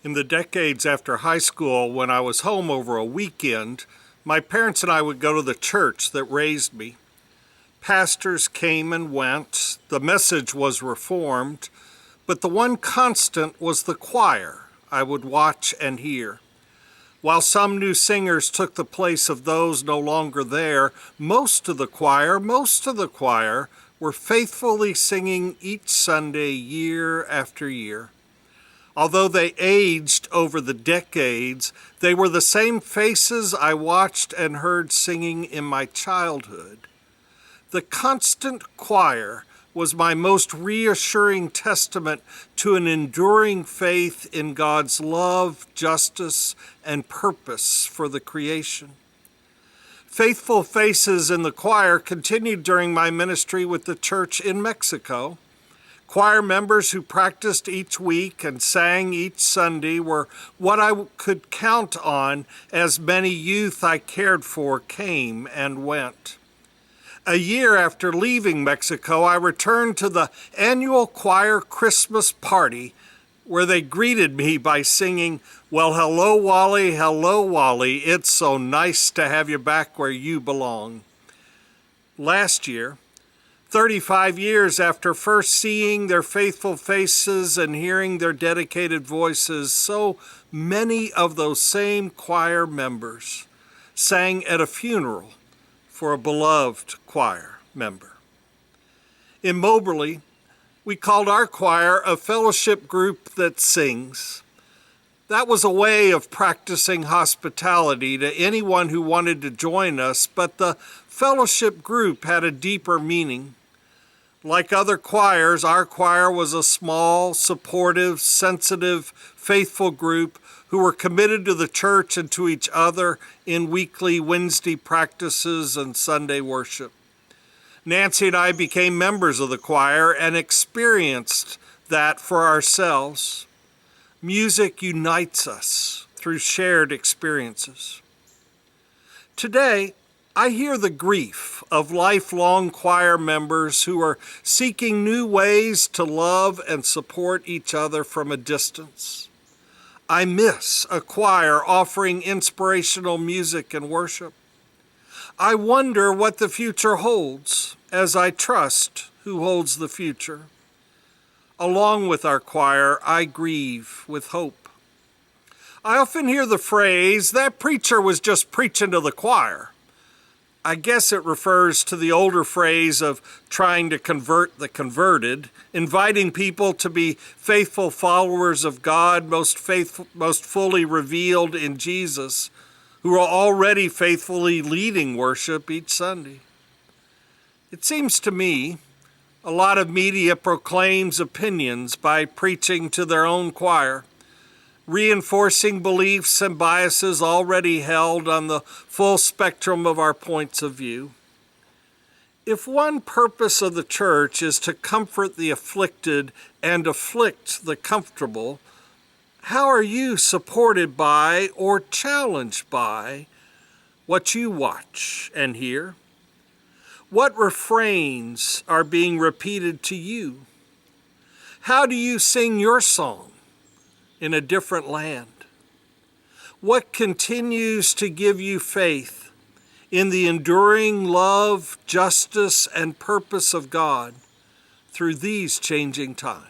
In the decades after high school, when I was home over a weekend, my parents and I would go to the church that raised me. Pastors came and went, the message was reformed, but the one constant was the choir I would watch and hear. While some new singers took the place of those no longer there, most of the choir were faithfully singing each Sunday year after year. Although they aged over the decades, they were the same faces I watched and heard singing in my childhood. The constant choir was my most reassuring testament to an enduring faith in God's love, justice, and purpose for the creation. Faithful faces in the choir continued during my ministry with the church in Mexico. Choir members who practiced each week and sang each Sunday were what I could count on as many youth I cared for came and went. A year after leaving Mexico, I returned to the annual choir Christmas party where they greeted me by singing, "Well, hello, Wally, it's so nice to have you back where you belong." Last year, 35 years after first seeing their faithful faces and hearing their dedicated voices, so many of those same choir members sang at a funeral for a beloved choir member. In Moberly, we called our choir a fellowship group that sings. That was a way of practicing hospitality to anyone who wanted to join us, but the fellowship group had a deeper meaning. Like other choirs, our choir was a small, supportive, sensitive, faithful group who were committed to the church and to each other in weekly Wednesday practices and Sunday worship. Nancy and I became members of the choir and experienced that for ourselves. Music unites us through shared experiences. Today, I hear the grief of lifelong choir members who are seeking new ways to love and support each other from a distance. I miss a choir offering inspirational music and worship. I wonder what the future holds, as I trust who holds the future. Along with our choir, I grieve with hope. I often hear the phrase, "That preacher was just preaching to the choir." I guess it refers to the older phrase of trying to convert the converted, inviting people to be faithful followers of God, most fully revealed in Jesus, who are already faithfully leading worship each Sunday. It seems to me a lot of media proclaims opinions by preaching to their own choir, reinforcing beliefs and biases already held on the full spectrum of our points of view. If one purpose of the church is to comfort the afflicted and afflict the comfortable, how are you supported by or challenged by what you watch and hear? What refrains are being repeated to you? How do you sing your song in a different land? What continues to give you faith in the enduring love, justice, and purpose of God through these changing times?